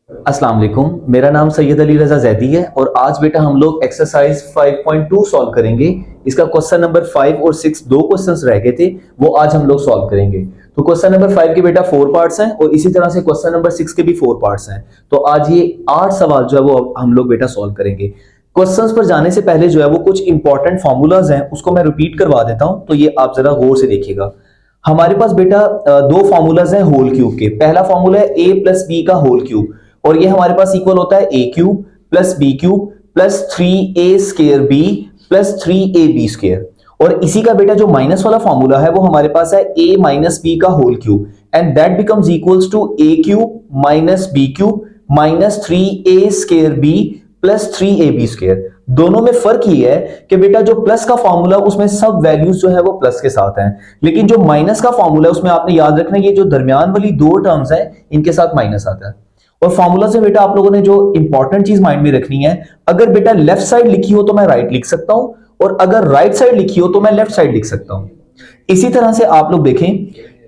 अस्सलाम वालेकुम, मेरा नाम सैयद अली रजा जैदी है और आज बेटा हम लोग एक्सरसाइज 5.2 सॉल्व करेंगे। इसका क्वेश्चन नंबर 5 और 6 दो क्वेश्चंस रह गए थे, वो आज हम लोग सॉल्व करेंगे। तो क्वेश्चन नंबर 5 के बेटा 4 पार्ट्स हैं और इसी तरह से क्वेश्चन नंबर 6 के भी 4 पार्ट्स हैं। तो आज ये 8 सवाल जो है वो हम लोग बेटा सॉल्व करेंगे। क्वेश्चंस पर जाने से पहले जो है वो कुछ इंपॉर्टेंट फॉर्मूलाज हैं, उसको मैं रिपीट करवा देता हूं, तो ये आप जरा गौर से देखिएगा। हमारे पास बेटा दो फॉर्मूलाज हैं होल क्यूब के। पहला फॉर्मूला है a प्लस बी का होल क्यूब और ये हमारे पास इक्वल होता है a cube plus B cube plus 3a square b plus 3ab square. और इसी का बेटा जो माइनस वाला फॉर्मूला है वो हमारे पास है a माइनस बी का whole cube and that becomes equals to a cube minus B cube minus 3a square b plus 3ab square. दोनों में फर्क ये है कि बेटा जो प्लस का फॉर्मूला उसमें सब वैल्यूज जो है वो प्लस के साथ हैं, लेकिन जो माइनस का फॉर्मूला है उसमें आपने याद रखना ये जो दरमियान वाली दो टर्म्स हैं इनके साथ माइनस आता है। और फॉर्मूला से बेटा आप लोगों ने जो इंपॉर्टेंट चीज माइंड में रखनी है, अगर बेटा लेफ्ट साइड लिखी हो तो मैं राइट लिख सकता हूं और अगर राइट साइड लिखी हो तो मैं लेफ्ट साइड लिख सकता हूं। इसी तरह से आप लोग देखें,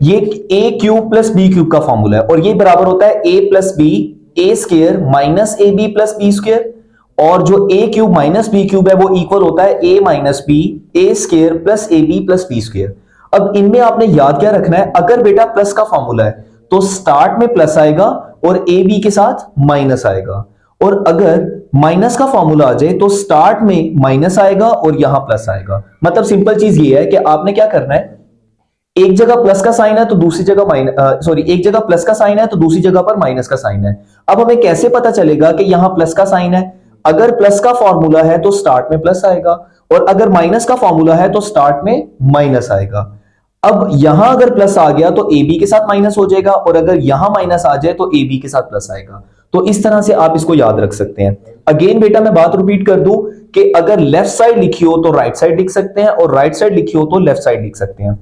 ये a cube plus B cube का फॉर्मूला है और ये बराबर होता है a plus b a square minus a b plus b square. और जो a cube minus B cube है वो इक्वल होता है a minus b a square plus a b plus b square. अब इनमें आपने याद क्या रखना है, अगर बेटा प्लस का फॉर्मूला है तो स्टार्ट में प्लस आएगा और ए बी के साथ माइनस आएगा, और अगर माइनस का फॉर्मूला आ जाए तो स्टार्ट में माइनस आएगा और यहां प्लस आएगा। मतलब सिंपल चीज ये है कि आपने क्या करना है, एक जगह प्लस का साइन है तो दूसरी जगह एक जगह प्लस का साइन है तो दूसरी जगह पर माइनस का साइन है। अब हमें कैसे पता चलेगा कि यहां प्लस का साइन है? अगर प्लस का फॉर्मूला है तो स्टार्ट में प्लस आएगा और अगर माइनस का फॉर्मूला है तो स्टार्ट में माइनस आएगा। अब यहां अगर प्लस आ गया तो ए बी के साथ माइनस हो जाएगा और अगर यहां माइनस आ जाए तो ए बी के साथ प्लस आएगा। तो इस तरह से आप इसको याद रख सकते हैं। अगेन बेटा मैं बात रिपीट कर दूं कि अगर लेफ्ट साइड लिखी हो तो राइट साइड लिख सकते हैं और राइट साइड लिखी हो तो लेफ्ट साइड लिख सकते हैं।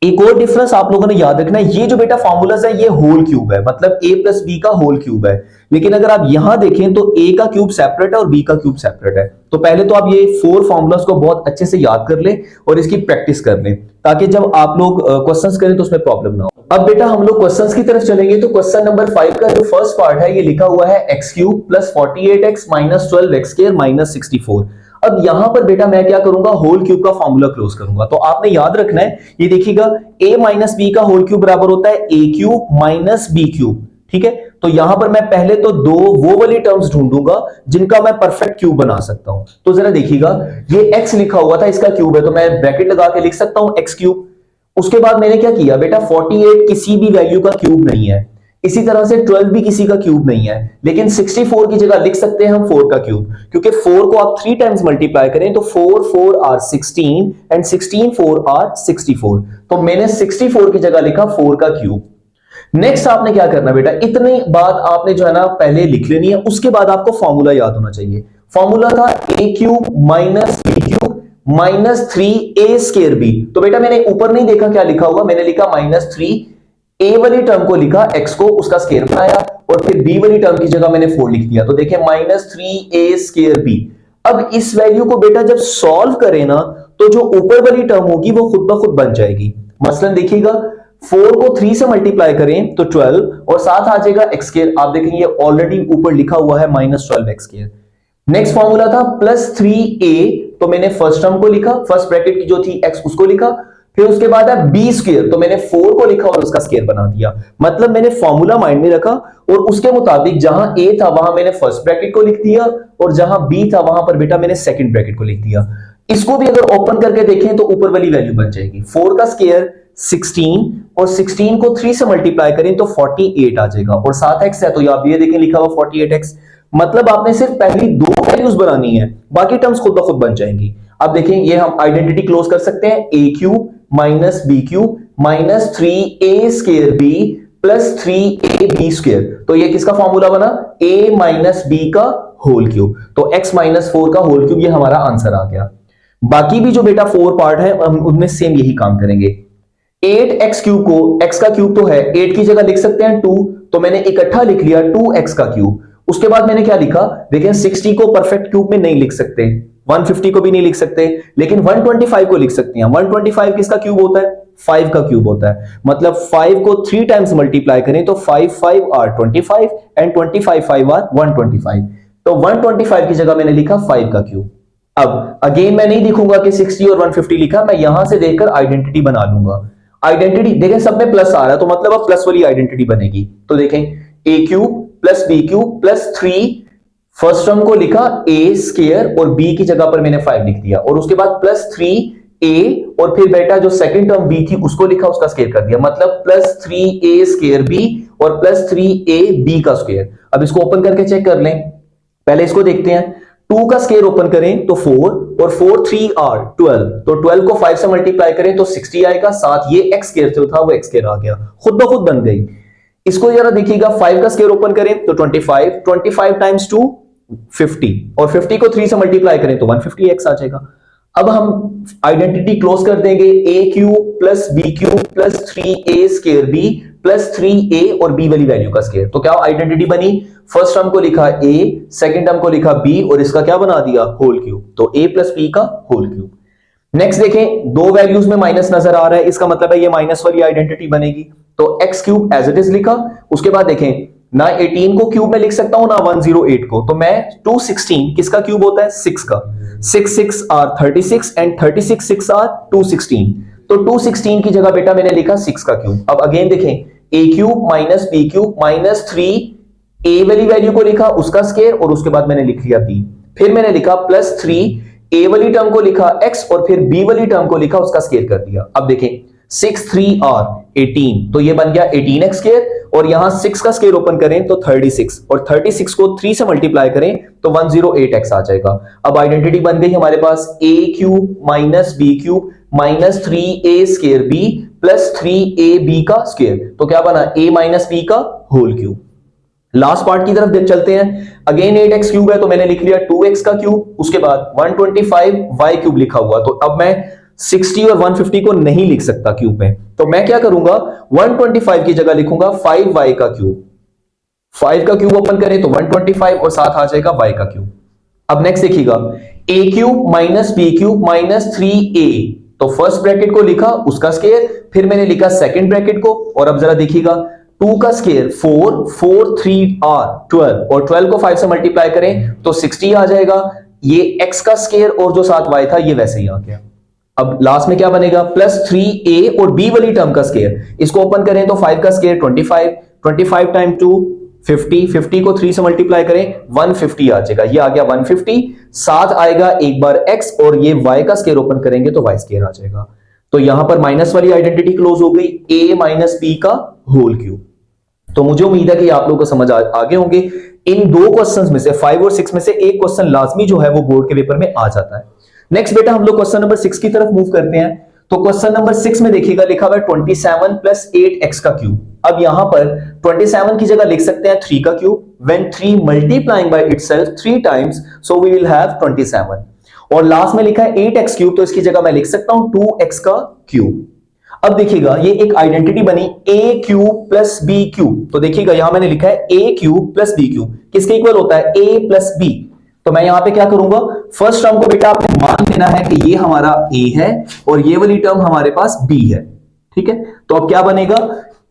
एक और डिफरेंस आप लोगों ने याद रखना है, ये जो बेटा फॉर्मूलाज है ये होल क्यूब है, मतलब a प्लस बी का होल क्यूब है। लेकिन अगर आप यहां देखें तो a का क्यूब सेपरेट है और b का क्यूब सेपरेट है। तो पहले तो आप ये 4 फॉर्मूलाज को बहुत अच्छे से याद कर लें और इसकी प्रैक्टिस कर लें ताकि जब आप लोग क्वेश्चंस करें तो उसमें प्रॉब्लम ना हो। अब बेटा हम लोग क्वेश्चंस की तरफ चलेंगे। तो क्वेश्चन नंबर 5 का जो फर्स्ट पार्ट है ये लिखा हुआ है x cube plus 48x minus 12x square minus 64। अब यहां पर बेटा मैं क्या करूंगा, होल क्यूब का फॉर्मूला क्लोज करूंगा। तो आपने याद रखना है, ये देखिएगा a माइनस बी का होल क्यूब बराबर होता है a cube minus B cube. ठीक है, तो यहां पर मैं पहले तो दो वो वाली टर्म्स ढूंढूंगा जिनका मैं परफेक्ट क्यूब बना सकता हूं। तो जरा देखिएगा, ये x लिखा हुआ था, इसका क्यूब है तो मैं ब्रैकेट लगा के लिख सकता हूं x क्यूब। उसके बाद मैंने क्या किया बेटा, 48 किसी भी वैल्यू का क्यूब नहीं है, इसी तरह से 12 भी किसी का क्यूब नहीं है, लेकिन 64 की जगह लिख सकते हैं हम 4 का क्यूब, क्योंकि 4 को आप 3 टाइम्स मल्टीप्लाई करें तो 4 4 आर 16 एंड 16 4 आर 64। तो मैंने 64 की जगह लिखा 4 का क्यूब। नेक्स्ट आपने क्या करना बेटा, इतनी बात आपने जो है ना पहले लिख लेनी है, उसके बाद आपको फॉर्मूला याद होना चाहिए। फॉर्मूला था a cube minus B cube minus 3a square b. तो बेटा मैंने ऊपर नहीं देखा क्या लिखा हुआ, मैंने लिखा माइनस 3, ए वाली टर्म को लिखा, x को उसका स्क्वायर बनाया और फिर b वाली टर्म की जगह मैंने 4 लिख दिया। तो देखें माइनस 3a स्क्वायर b। अब इस वैल्यू को बेटा जब सॉल्व करें ना तो जो ऊपर वाली टर्म होगी वो खुद ब खुद बन जाएगी। मसलन देखिएगा, 4 को 3 से मल्टीप्लाई करें तो 12 और साथ आ जाएगा x स्क्वायर। आप देखेंगे ऑलरेडी ऊपर लिखा हुआ है minus 12x square. Next formula था प्लस 3a, तो मैंने फर्स्ट टर्म को लिखा, फर्स्ट ब्रैकेट की जो थी x उसको लिखा, फिर उसके बाद है बी स्क्वायर, तो मैंने 4 को लिखा और उसका स्क्वायर बना दिया। मतलब मैंने फॉर्मूला माइंड में रखा और उसके मुताबिक जहां a था वहां मैंने फर्स्ट ब्रैकेट को लिख दिया और जहां b था वहां पर बेटा मैंने सेकंड ब्रैकेट को लिख दिया। इसको भी अगर ओपन करके देखें तो ऊपर वाली वैल्यू बन जाएगी, 4 का स्क्वायर 16 और 16 को 3 से मल्टीप्लाई करें तो 48 आ जाएगा और साथ x है तो आप ये देखें लिखा हुआ 48x। मतलब आपने सिर्फ पहली दो वैल्यूज बनानी है, बाकी टर्म्स खुद ब खुद बन जाएंगी। अब देखें ये हम आइडेंटिटी क्लोज कर सकते हैं, a cube minus B cube minus 3a square b plus 3ab square. तो ये किसका फॉर्मूला बना, a माइनस b का होल क्यूब। तो x माइनस 4 का होल क्यूब, ये हमारा आंसर आ गया। बाकी भी जो बेटा 4 पार्ट है हम उनमें सेम यही काम करेंगे। 8x क्यूब को, x का क्यूब तो है, 8 की जगह लिख सकते हैं 2, तो मैंने इकट्ठा लिख लिया 2x का क्यूब। उसके बाद मैंने क्या लिखा, देखें 60 को परफेक्ट क्यूब में नहीं लिख सकते, 150 को भी नहीं लिख सकते, लेकिन 125 को लिख सकते हैं। 125 किसका क्यूब होता है, 5 का क्यूब होता है। मतलब 5 को 3 टाइम्स मल्टीप्लाई करें तो 5 5 आर 25 एंड 25 5 आर 125। तो 125 की जगह मैंने लिखा 5 का क्यूब। अब अगेन मैं नहीं दिखूंगा कि 60 और 150 लिखा, मैं यहां से देखकर आइडेंटिटी बना लूंगा। आइडेंटिटी देखें सब में प्लस आ रहा है तो मतलब अब प्लस वाली आइडेंटिटी बनेगी। तो देखें a cube plus B cube plus 3, first term को लिखा ए स्क्वायर और बी की जगह पर मैंने 5 लिख दिया, और उसके बाद प्लस 3 ए और फिर बेटा जो सेकंड टर्म बी थी उसको लिखा, उसका स्क्वायर कर दिया, मतलब प्लस 3 ए स्क्वायर बी और प्लस 3 ए बी का स्क्वायर। अब इसको ओपन करके चेक कर लें, पहले इसको देखते हैं। 2 का स्क्वायर ओपन करें तो 4 और 4 3 आर 12, तो 12 को 5 से मल्टीप्लाई करें तो 60 आएगा, साथ ये एक्स स्क्वायर जो था वो एक्स स्क्वायर आ गया, खुद ब खुद बन गई। इसको जरा देखिएगा, 5 का स्क्वायर ओपन करें तो 25, 25 टाइम्स 2 50 और 50 को 3 से मल्टीप्लाई करें तो 150x आ जाएगा। अब हम आइडेंटिटी क्लोज कर देंगे, a cube plus B cube plus 3a square b plus 3a और b वाली वैल्यू का स्क्वायर। तो क्या आइडेंटिटी बनी, फर्स्ट टर्म को लिखा a, सेकंड टर्म को लिखा b और इसका क्या बना दिया होल क्यूब, तो a प्लस b का होल क्यूब। नेक्स्ट देखें, दो वैल्यूज में माइनस नजर आ रहा है, इसका मतलब है ये माइनस वाली आइडेंटिटी बनेगी, तो x cube as it is लिखा। उसके बाद देखें ना 18 को क्यूब में लिख सकता हूं ना 108 को, तो मैं 216 किसका क्यूब होता है 6 का, 6 6 आर 36 एंड 36 6 आर 216, तो 216 की जगह बेटा मैंने लिखा 6 का क्यूब। अब अगेन देखें, a cube minus B cube minus 3 a वाली वैल्यू को लिखा उसका स्क्वायर और उसके बाद मैंने लिख लिया बी, फिर मैंने लिखा प्लस 3 ए वाली टर्म को लिखा x और फिर b वाली टर्म को लिखा उसका स्क्वायर कर दिया। अब देखें 6 3 आर 18, तो ये बन गया 18x स्क्वायर, और यहां 6 का स्क्वायर ओपन करें तो 36 और 36 को 3 से मल्टीप्लाई करें तो 108x आ जाएगा। अब आइडेंटिटी बन गई हमारे पास a cube minus B cube minus 3a square b plus 3ab का स्क्वायर, तो क्या बना a माइनस b का होल क्यूब। लास्ट पार्ट की तरफ चलते हैं, अगेन 8x क्यूब है तो मैंने लिख लिया 2x का क्यूब, उसके बाद 125y क्यूब लिखा हुआ, तो अब मैं 60 और 150 को नहीं लिख सकता क्यूब में, तो मैं क्या करूंगा 125 की जगह लिखूंगा 5y का क्यूब। 5 का क्यूब ओपन करें तो 125 और साथ आ जाएगा y का क्यूब। अब नेक्स्ट देखिएगा, a cube minus B cube minus 3a, तो फर्स्ट ब्रैकेट को लिखा उसका स्क्वायर, फिर मैंने लिखा सेकंड ब्रैकेट को, और अब जरा देखिएगा 2 का स्क्वायर 4 4 3 आर 12 और 12 को 5 से मल्टीप्लाई करें तो 60 आ जाएगा, ये x का स्क्वायर और जो साथ y था ये वैसे ही आ गया। अब लास्ट में क्या बनेगा प्लस 3a और b वाली टर्म का स्क्वायर, इसको ओपन करें तो 5 का स्क्वायर 25, 25 टाइम 2 50, 50 को 3 से मल्टीप्लाई करें 150 आ जाएगा, ये आ गया 150, साथ आएगा एक बार x और ये y का स्क्वायर ओपन करेंगे तो y स्क्वायर आ जाएगा। तो यहां पर माइनस वाली आइडेंटिटी क्लोज हो गई, a माइनस b का होल क्यूब। तो मुझे उम्मीद है कि आप लोगों को समझ आगे होंगे। इन दो क्वेश्चंस में से 5 और 6 में से एक क्वेश्चन लाजमी जो है वो बोर्ड के पेपर में आ जाता है। नेक्स्ट बेटा हम लोग क्वेश्चन नंबर 6 की तरफ मूव करते हैं। तो क्वेश्चन नंबर 6 में देखिएगा लिखा हुआ है 27 प्लस 8x का क्यूब। अब यहां पर 27 की जगह लिख सकते हैं 3 का cube, when 3 multiplying by itself 3 times so we will have 27, और लास्ट में लिखा है 8x क्यूब, तो इसकी जगह मैं लिख सकता हूं 2x का क्यूब। अब देखिएगा ये एक आइडेंटिटी बनी a cube plus b cube, तो देखिएगा यहां मैंने लिखा है a cube plus b cube किसके इक्वल होता है a प्लस b, तो मैं यहां पे क्या करूंगा फर्स्ट टर्म को बेटा आपने मान लेना है कि ये हमारा a है और ये वाली टर्म हमारे पास b है, ठीक है। तो अब क्या बनेगा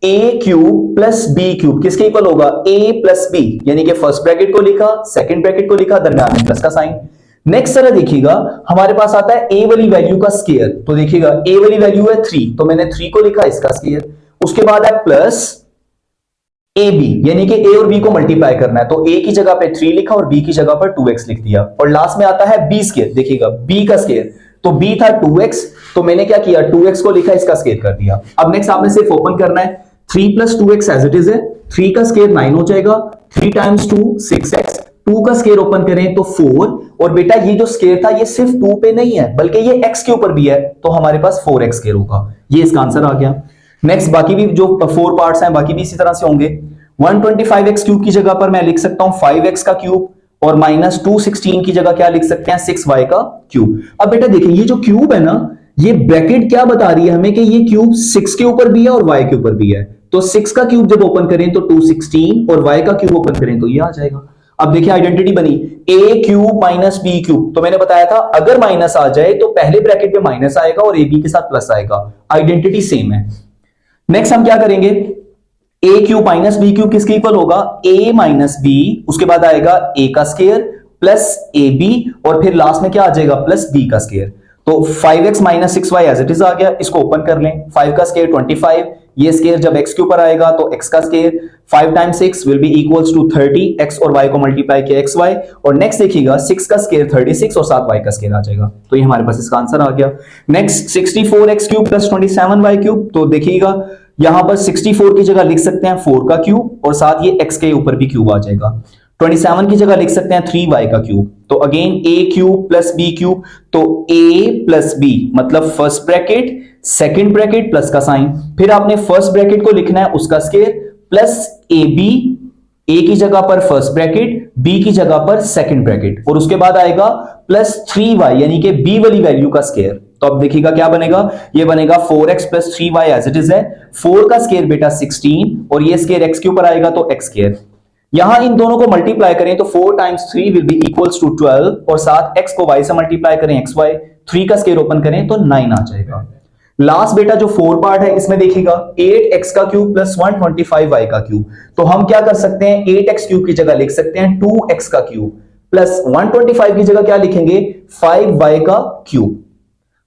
a cube plus b cube किसके इक्वल होगा a प्लस b, यानी कि फर्स्ट ब्रैकेट को लिखा सेकंड ब्रैकेट को लिखा दरमियान में प्लस का साइन। नेक्स्ट तरह देखिएगा हमारे पास आता है a वाली वैल्यू का स्क्वायर, तो देखिएगा a वाली वैल्यू है 3, तो मैंने 3 को लिखा इसका स्क्वायर, उसके बाद है प्लस ab, यानी कि a और b को मल्टीप्लाई करना है, तो a की जगह पे 3 लिखा और b की जगह पर 2x लिख दिया, और लास्ट में आता है b स्क्वायर, देखिएगा b का स्क्वायर, तो b था 2x, तो मैंने क्या किया 2x को लिखा इसका स्क्वायर कर दिया। अब नेक्स्ट आपने सिर्फ ओपन करना है, 3 plus 2x as it is है, 3 का स्क्वायर 9 हो जाएगा, 3 टाइम्स 2 6x, 2 का स्क्वायर ओपन करें तो 4, और बेटा ये जो स्क्वायर था ये सिर्फ 2 पे नहीं है बल्कि ये x के ऊपर भी है, तो हमारे पास 4x स्क्वायर होगा, ये इसका आंसर आ गया। नेक्स्ट बाकी भी जो 4 पार्ट्स हैं बाकी भी इसी तरह से होंगे। 125x क्यूब की जगह पर मैं लिख सकता हूं 5x का क्यूब, और माइनस 216 की जगह क्या लिख सकते हैं 6y का क्यूब। अब बेटा देखिए ये जो क्यूब है ना, ये ब्रैकेट क्या बता रही है हमें कि ये क्यूब 6 के ऊपर भी है और y के ऊपर भी है, तो 6 का क्यूब जब ओपन करें तो 216 और y का क्यूब ओपन करें तो ये आ जाएगा। अब देखिए आइडेंटिटी बनी ए क्यूब माइनस बी क्यूब, तो मैंने बताया था अगर माइनस आ जाए तो पहले ब्रैकेट में माइनस आएगा और ए बी के साथ प्लस आएगा, आइडेंटिटी सेम है। नेक्स्ट हम क्या करेंगे, ए क्यूब माइनस बी क्यूब किसके इक्वल होगा, ए माइनस बी, उसके बाद आएगा ए का स्क्वायर प्लस ए बी और फिर लास्ट में क्या आ जाएगा प्लस बी का स्क्वायर। तो 5x minus 6y as it is आ गया, इसको ओपन कर लें, 5 का स्क्वायर 25, ये स्क्वायर जब x के ऊपर आएगा तो x का square 5 times 6 will be equals to 30, x और y को मल्टीप्लाई किया xy, और नेक्स्ट देखिएगा 6 का स्क्वायर 36 और 7y का स्क्वायर आ जाएगा, तो ये हमारे पास इसका आंसर आ गया। Next 64x cube plus 27y cube, तो देखिएगा यहां पर 64 की जगह लिख सकते हैं 4 का क्यूब और साथ ये x के ऊपर भी क्यूब आ जाएगा। 27 की जगह लिख सकते हैं 3y का क्यूब, तो again a cube plus b cube, तो a प्लस b मतलब first bracket second bracket plus का साइन, फिर आपने फर्स्ट ब्रैकेट को लिखना है उसका square plus a b, a की जगह पर फर्स्ट ब्रैकेट b की जगह पर सेकंड ब्रैकेट, और उसके बाद आएगा प्लस 3y यानी कि b वाली वैल्यू का स्क्वायर। तो अब देखिएगा क्या बनेगा, ये बनेगा 4x plus 3y as it is है, 4 का स्क्वायर बेटा 16 और ये स्क्वायर x के ऊपर आएगा तो x स्क्वायर। यहां इन दोनों को मल्टीप्लाई करें तो 4 times 3 will be equals to 12 और साथ x को y से मल्टीप्लाई करें xy, 3 का स्क्वायर ओपन करें तो 9 आ जाएगा। लास्ट बेटा जो 4 पार्ट है इसमें देखिएगा 8x का क्यूब प्लस 125y का क्यूब, तो हम क्या कर सकते हैं 8x क्यूब की जगह लिख सकते हैं 2x का क्यूब प्लस 125 की जगह क्या लिखेंगे 5y का क्यूब,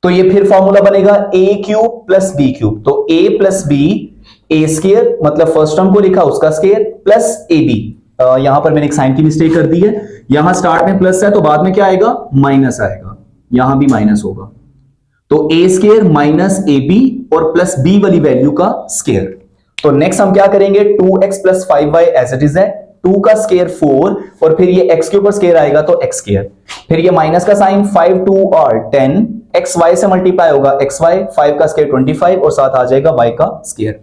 तो ये फिर फॉर्मूला बनेगा a cube plus b cube, तो a plus b A square मतलब फर्स्ट टर्म को लिखा उसका स्क्वायर प्लस ए बी, यहां पर मैंने एक साइन की मिस्टेक कर दी है, यहां स्टार्ट में प्लस है तो बाद में क्या आएगा माइनस आएगा, यहां भी माइनस होगा, तो ए स्क्वायर माइनस ए बी और प्लस बी वाली वैल्यू का स्क्वायर। तो नेक्स्ट हम क्या करेंगे 2x plus 5y as it is है, 2 का स्क्वायर 4 और फिर ये x के ऊपर स्क्वायर आएगा तो x स्क्वायर, फिर ये माइनस का साइन 5 2 और 10, x y से मल्टीप्लाई होगा xy, 5 का स्क्वायर 25 और साथ आ जाएगा y का स्क्वायर।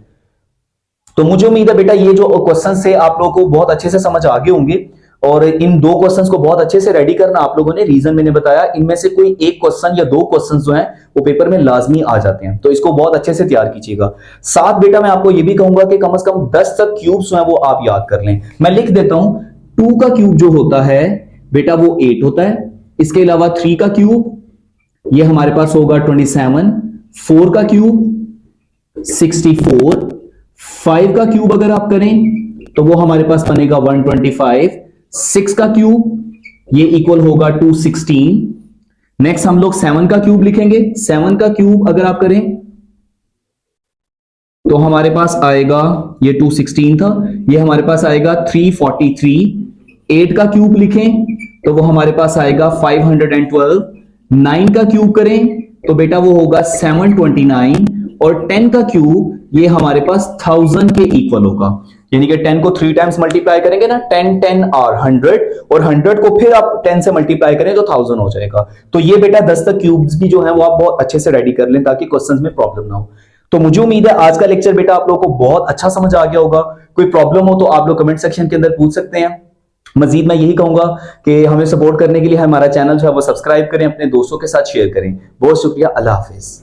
तो मुझे उम्मीद है बेटा ये जो क्वेश्चन से आप लोगों को बहुत अच्छे से समझ आ गए होंगे, और इन दो क्वेश्चंस को बहुत अच्छे से रेडी करना आप लोगों ने, रीजन मैंने बताया, इनमें से कोई एक क्वेश्चन या दो क्वेश्चन जो हैं वो पेपर में लाजमी आ जाते हैं, तो इसको बहुत अच्छे से तैयार कीजिएगा। साथ बेटा मैं आपको ये भी कहूंगा कि कम से कम 10 तक क्यूब्स जो हैं वो आप याद कर लें। मैं लिख देता हूं 2 का क्यूब जो होता है बेटा वो 8 होता है, इसके अलावा 3 का क्यूब ये हमारे पास होगा 27, 4 का क्यूब 64, 5 का क्यूब अगर आप करें तो वो हमारे पास बनेगा 125, 6 का क्यूब ये इक्वल होगा 216। नेक्स्ट हम लोग 7 का क्यूब लिखेंगे, 7 का क्यूब अगर आप करें तो हमारे पास आएगा, ये 216 था, ये हमारे पास आएगा 343। 8 का क्यूब लिखें तो वो हमारे पास आएगा 512। 9 का क्यूब करें तो बेटा वो होगा 729, और 10 का क्यूब ये हमारे पास 1000 के इक्वल होगा, यानी कि 10 को 3 टाइम्स मल्टीप्लाई करेंगे ना, 10 10 और 100, और 100 को फिर आप 10 से मल्टीप्लाई करें तो 1000 हो जाएगा। तो ये बेटा 10 तक क्यूब्स भी जो है वो आप बहुत अच्छे से रेडी कर लें ताकि क्वेश्चंस में प्रॉब्लम ना हो। तो मुझे उम्मीद है आज का लेक्चर बेटा आप लोगों को बहुत अच्छा समझ आ गया होगा। कोई प्रॉब्लम हो तो आप लोग कमेंट सेक्शन के अंदर पूछ सकते हैं। मजीद मैं यही कहूंगा कि हमें सपोर्ट करने के लिए हमारा चैनल जो है वो सब्सक्राइब करें, अपने दोस्तों के साथ शेयर करें। बहुत शुक्रिया, अल्लाह हाफिज।